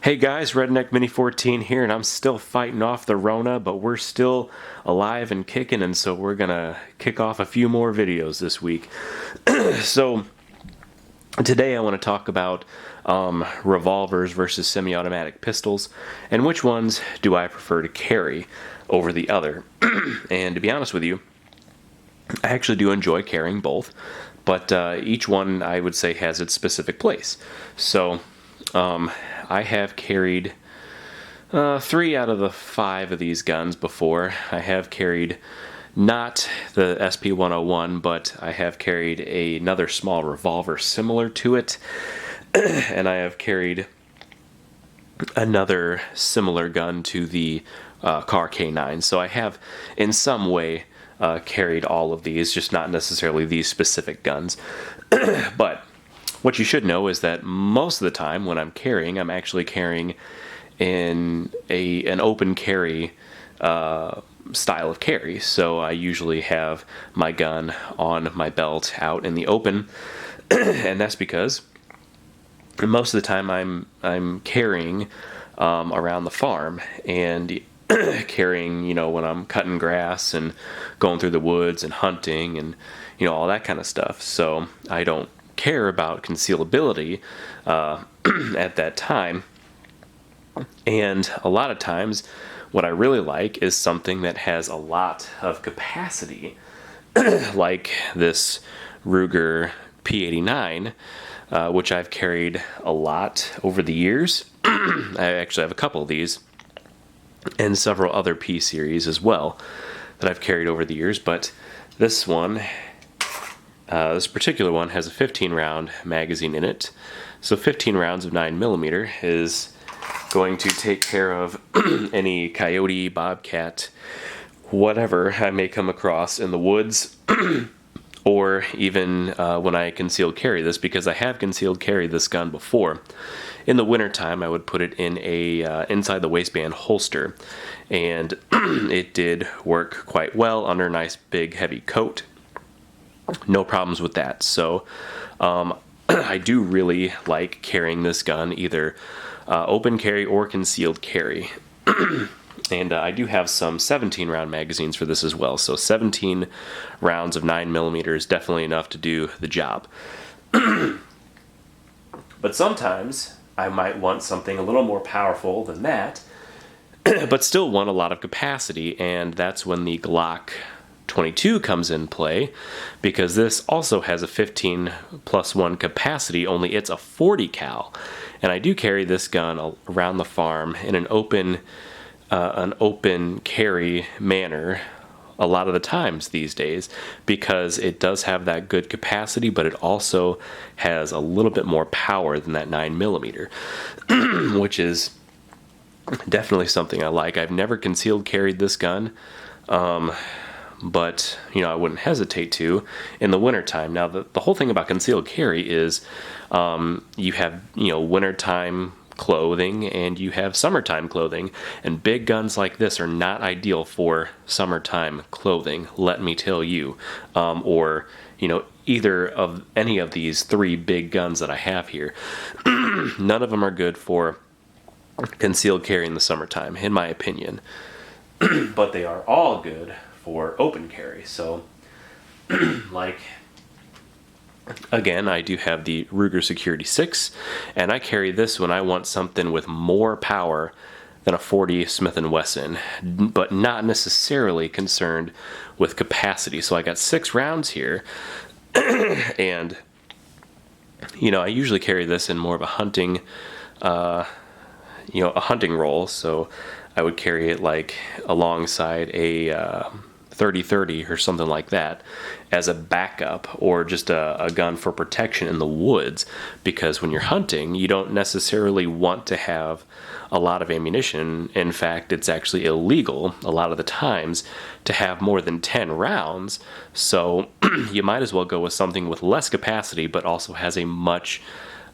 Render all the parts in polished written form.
Hey guys, Redneck Mini 14 here, and I'm still fighting off the Rona, but we're still alive and kicking, and so we're gonna kick off a few more videos this week. So today I want to talk about revolvers versus semi-automatic pistols, and which ones do I prefer to carry over the other. And to be honest with you, I actually do enjoy carrying both, but each one I would say has its specific place. So I have carried 3 out of the 5 of these guns before. I have carried not the SP-101, but I have carried another small revolver similar to it, and I have carried another similar gun to the Car K9. So I have, in some way, carried all of these, just not necessarily these specific guns. But what you should know is that most of the time when I'm carrying, I'm actually carrying in an open carry style of carry. So I usually have my gun on my belt out in the open, and that's because most of the time I'm carrying around the farm and carrying, when I'm cutting grass and going through the woods and hunting and all that kind of stuff. So I don't care about concealability at that time. And a lot of times what I really like is something that has a lot of capacity, like this Ruger P89, which I've carried a lot over the years. I actually have a couple of these and several other P series as well that I've carried over the years, but this one, this particular one, has a 15 round magazine in it. So 15 rounds of 9mm is going to take care of any coyote, bobcat, whatever I may come across in the woods, or even when I concealed carry this, because I have concealed carried this gun before. In the wintertime, I would put it in a inside the waistband holster, and it did work quite well under a nice big heavy coat. No problems with that. So I do really like carrying this gun, either open carry or concealed carry. And I do have some 17 round magazines for this as well. So 17 rounds of 9mm is definitely enough to do the job. But sometimes I might want something a little more powerful than that, but still want a lot of capacity, and that's when the Glock 22 comes in play, because this also has a 15+1 capacity, only it's a 40 cal. And I do carry this gun around the farm in an open carry manner a lot of the times these days, because it does have that good capacity, but it also has a little bit more power than that 9mm, which is definitely something I like. I've never concealed carried this gun, but I wouldn't hesitate to in the wintertime. Now the whole thing about concealed carry is you have wintertime clothing and you have summertime clothing, and big guns like this are not ideal for summertime clothing, let me tell you. Or either of any of these 3 big guns that I have here. None of them are good for concealed carry in the summertime, in my opinion. But they are all good for open carry. So again, I do have the Ruger Security 6, and I carry this when I want something with more power than a 40 Smith & Wesson, but not necessarily concerned with capacity. So I got 6 rounds here, and I usually carry this in more of a hunting, a hunting role. So I would carry it like alongside a 30-30 or something like that as a backup, or just a gun for protection in the woods, because when you're hunting, you don't necessarily want to have a lot of ammunition. In fact, it's actually illegal a lot of the times to have more than 10 rounds. So you might as well go with something with less capacity, but also has a much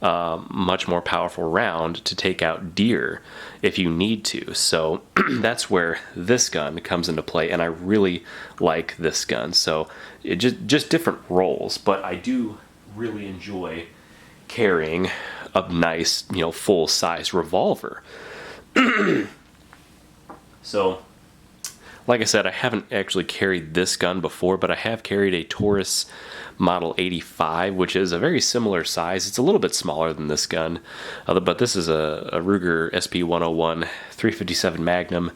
more powerful round to take out deer if you need to. So that's where this gun comes into play, and I really like this gun. So it just different roles, but I do really enjoy carrying a nice, full size revolver. So, like I said, I haven't actually carried this gun before, but I have carried a Taurus Model 85, which is a very similar size. It's a little bit smaller than this gun, but this is a Ruger SP-101 357 Magnum,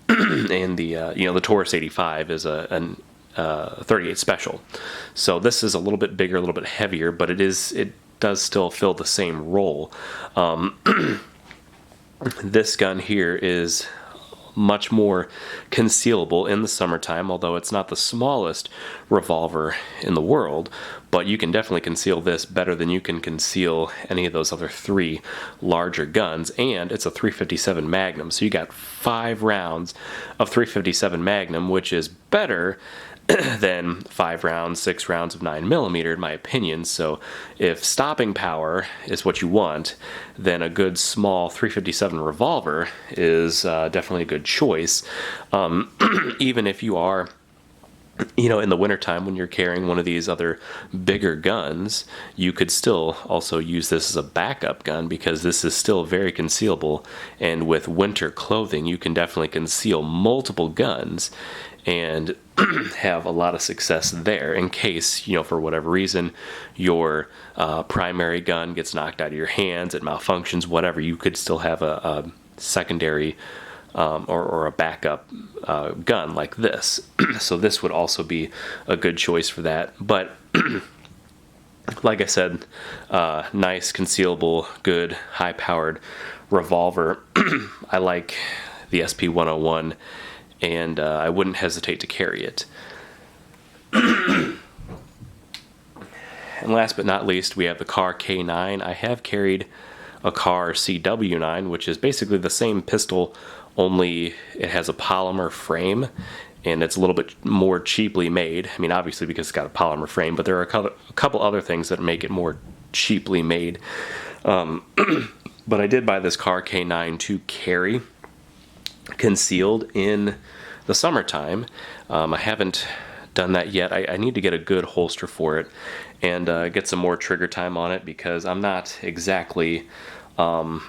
and the Taurus 85 is a 38 Special. So this is a little bit bigger, a little bit heavier, but it does still fill the same role. This gun here is much more concealable in the summertime, although it's not the smallest revolver in the world, but you can definitely conceal this better than you can conceal any of those other 3 larger guns, and it's a 357 Magnum, so you got 5 rounds of 357 Magnum, which is better than 5 rounds, 6 rounds of 9mm, in my opinion. So if stopping power is what you want, then a good small 357 revolver is definitely a good choice. Even if you are, in the wintertime when you're carrying one of these other bigger guns, you could still also use this as a backup gun, because this is still very concealable, and with winter clothing you can definitely conceal multiple guns and have a lot of success there in case, for whatever reason, your primary gun gets knocked out of your hands, it malfunctions, whatever. You could still have a secondary or a backup gun like this. So this would also be a good choice for that. But like I said, nice, concealable, good, high-powered revolver. I like the SP-101, and I wouldn't hesitate to carry it. And last but not least, we have the Car K9. I have carried a Car CW9, which is basically the same pistol, only it has a polymer frame, and it's a little bit more cheaply made. I mean, obviously because it's got a polymer frame, but there are a couple other things that make it more cheaply made. But I did buy this Car K9 to carry concealed in the summertime. I haven't done that yet. I need to get a good holster for it and get some more trigger time on it, because I'm not exactly I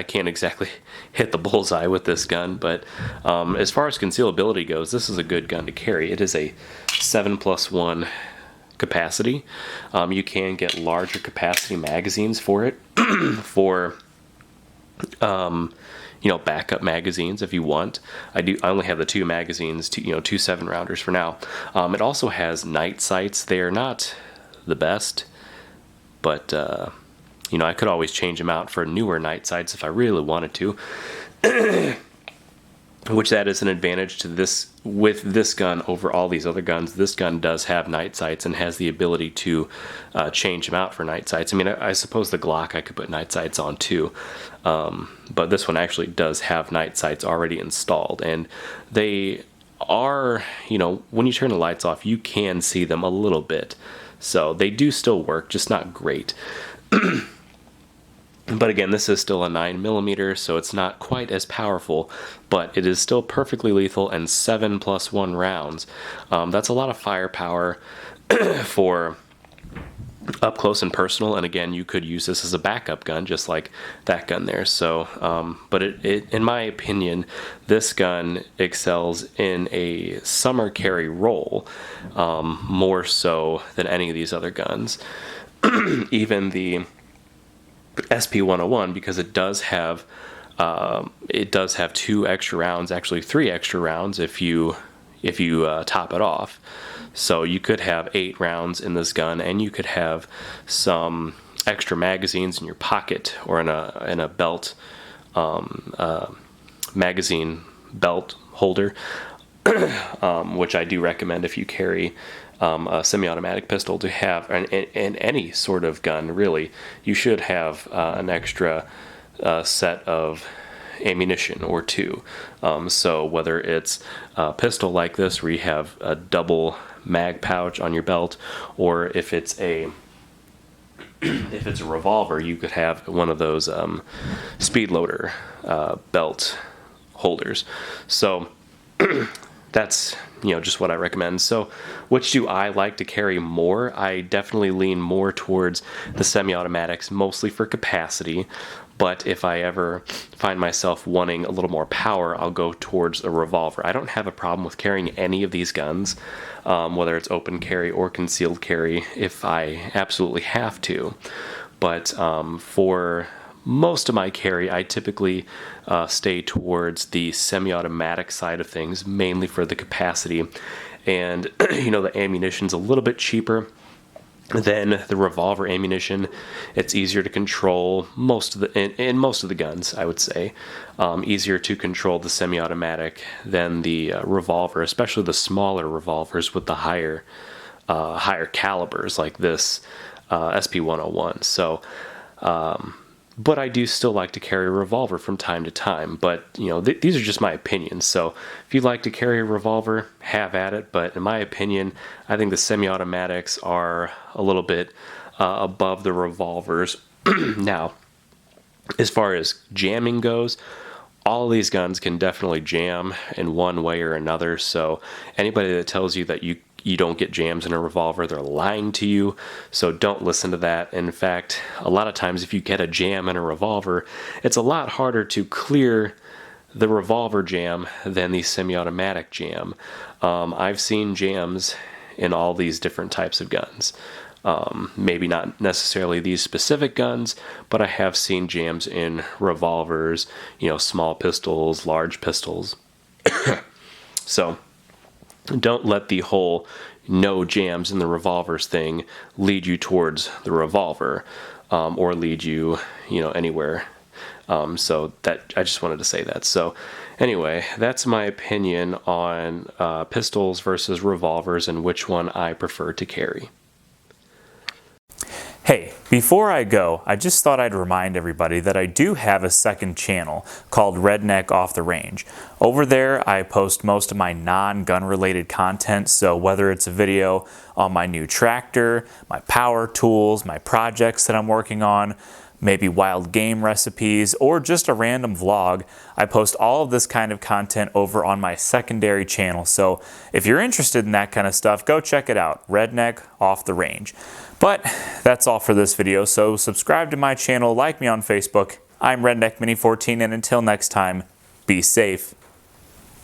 can't exactly hit the bullseye with this gun, but as far as concealability goes, this is a good gun to carry. It is a 7+1 capacity. You can get larger capacity magazines for it for backup magazines if you want. I only have the 2 magazines, two 7-rounders for now. It also has night sights. They are not the best, but I could always change them out for newer night sights if I really wanted to. Which that is an advantage to this, with this gun over all these other guns. This gun does have night sights and has the ability to change them out for night sights. I mean, I suppose the Glock I could put night sights on too, but this one actually does have night sights already installed, and they are, when you turn the lights off, you can see them a little bit, so they do still work, just not great. But again, this is still a 9mm, so it's not quite as powerful, but it is still perfectly lethal, and 7+1 rounds. That's a lot of firepower for up close and personal, and again, you could use this as a backup gun, just like that gun there. So, but in my opinion, this gun excels in a summer carry role, more so than any of these other guns. Even the SP-101, because it does have 2 extra rounds, actually 3 extra rounds if you top it off. So you could have 8 rounds in this gun, and you could have some extra magazines in your pocket or in a belt, magazine belt holder, which I do recommend if you carry a semi-automatic pistol to have, and any sort of gun really. You should have an extra set of ammunition or 2. So whether it's a pistol like this where you have a double mag pouch on your belt, or if it's a revolver, you could have one of those speed loader belt holders. So that's just what I recommend. So which do I like to carry more? I definitely lean more towards the semi-automatics, mostly for capacity. But if I ever find myself wanting a little more power, I'll go towards a revolver. I don't have a problem with carrying any of these guns, whether it's open carry or concealed carry, if I absolutely have to. But for most of my carry, I typically stay towards the semi-automatic side of things, mainly for the capacity. And, the ammunition's a little bit cheaper than the revolver ammunition. It's easier to control in most of the guns, I would say. Easier to control the semi-automatic than the revolver, especially the smaller revolvers with the higher calibers like this SP-101. So, but I do still like to carry a revolver from time to time. But, these are just my opinions. So if you'd like to carry a revolver, have at it. But in my opinion, I think the semi-automatics are a little bit above the revolvers. Now, as far as jamming goes, all of these guns can definitely jam in one way or another. So anybody that tells you that you don't get jams in a revolver, they're lying to you. So don't listen to that. In fact, a lot of times if you get a jam in a revolver, it's a lot harder to clear the revolver jam than the semi-automatic jam. I've seen jams in all these different types of guns. Maybe not necessarily these specific guns, but I have seen jams in revolvers, small pistols, large pistols. So don't let the whole no jams in the revolvers thing lead you towards the revolver, or lead you, anywhere. So that I just wanted to say that. So anyway, that's my opinion on pistols versus revolvers and which one I prefer to carry. Hey, before I go, I just thought I'd remind everybody that I do have a second channel called Redneck Off the Range. Over there, I post most of my non-gun related content, so whether it's a video on my new tractor, my power tools, my projects that I'm working on, maybe wild game recipes, or just a random vlog, I post all of this kind of content over on my secondary channel. So if you're interested in that kind of stuff, go check it out, Redneck Off the Range. But that's all for this video, so subscribe to my channel, like me on Facebook. I'm Redneck Mini 14, and until next time, be safe.